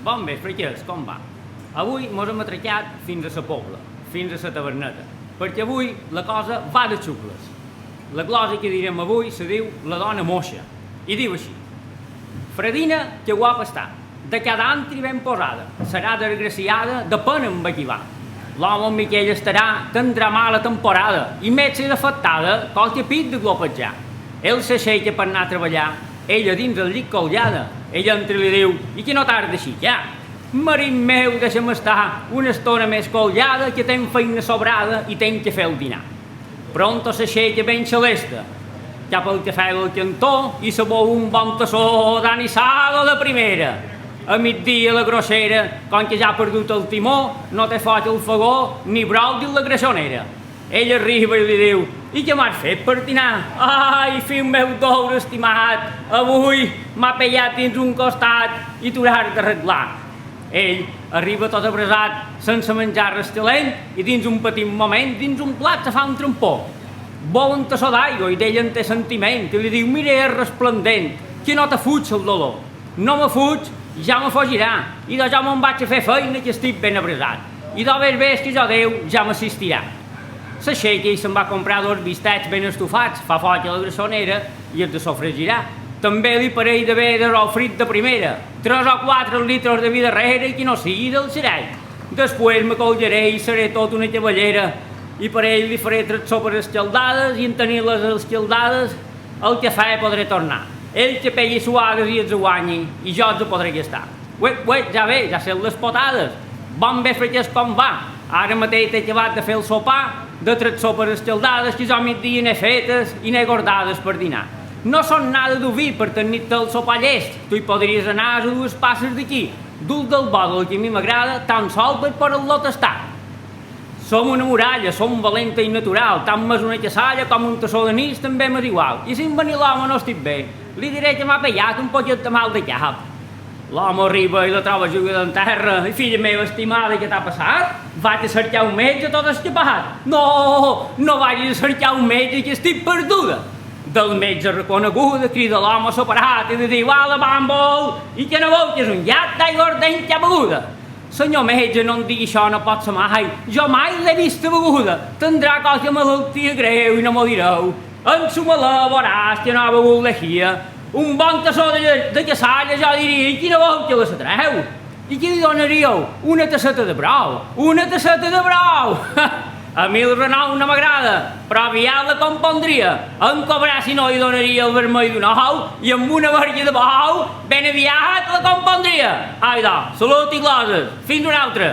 Bon vespre, Ques, com va? Avui mos hem atracat fins a la Pobla, fins a la Taverneta, perquè avui la cosa va de xucles. La glosa que direm avui se diu la dona moixa, i diu així: Fredina, que guapa està, de cada antri ben posada, serà desgraciada, depèn amb qui va. L'home amb Miquel estarà, tindrà mala temporada, i més si afectada, qualque pit de glopejar. Ell s'aixeca per anar a treballar, ella dins el llit colgada, ella entra i li diu: i que no tarda així, ja? Marit meu, deixa'm estar una estona més colgada, que tenc feina sobrada i tenc que fer el dinar. Pronto s'aixeca ben xalesta, cap al cafè del cantó i se beu un bon tassó d'anisada de primera. A migdia la grossera, com que ja ha perdut el timó, no té foc el fogó ni brou dins la greixonera. Ell arriba i li diu: i què m'has fet per dinar? Ai, fill meu d'or estimat, avui m'ha pellat dins un costat i t'ho has d'arreglar. Ell arriba tot abrasat, sense menjar restelent, i dins un petit moment, dins un plat se fa un trampó. Vol un tassó d'aigua i d'ell en té sentiment, i li diu: mira, és resplendent, que no te fuig el dolor. No me fuig, ja me fugirà, i de jo me'n vaig a fer feina que estic ben abrasat. I de ves que jo Déu ja m'assistirà. S'aixeca i se'n va comprar 2 bistets ben estufats, fa foc a la greixonera i els de sofregirà. També li parell de bé de rou frit de primera, 3 o 4 litres de vi darrere i que no sigui del xerall. Després me collaré i seré tot una cavallera, i per ell li faré 3 sopes escaldades, i en tenir-les escaldades el cafè podré tornar. Ell que pegui suades i els guanyi, i jo els podré gastar. Uet, ja ve, ja sé les potades. Bon vespre, que és com va. Ara mateix t'he acabat de fer el sopar, de 3 sopes escaldades que jo a migdia n'he fetes i n'he guardades per dinar. No són nada d'oví per tenir-te el sopar llest. Tu hi podries anar a 2 passes d'aquí, dur del bo del que a mi m'agrada, tan sol per poder-lo tastar. Som una muralla, som valenta i natural, tant m'és una cassalla com un tassó d'anís també m'és igual. I si en venir l'home no estic bé, li diré que m'ha pellat un poquet de mal de cap. L'home arriba i la troba jugada en terra. I filla meva estimada, què t'ha passat? Vaig a cercar un metge tot escapat. No vagis a cercar un metge, que estic perduda. Del metge reconeguda crida l'home separat i li diu: ala, bàmbol, i que no vol que és un gat d'aigua ardent que ha beguda. Senyor metge, no em digui això, no pot ser mai. Jo mai l'he vista beguda. Tindrà qualque malaltia greu i no m'ho direu. Ensuma-la, veuràs que no ha begut lejia. Un bon tassó de cassalla, jo diria, i quina vol que la s'atreu? I qui li donaríeu? Una tasseta de brou. Una tasseta de brou! A mi el renou no m'agrada, però aviat la compondria. En cobrar si no li donaria el vermell d'un ou, i amb una verge de bou, ben aviat la compondria. Ai, salut i gloses. Fins una altra.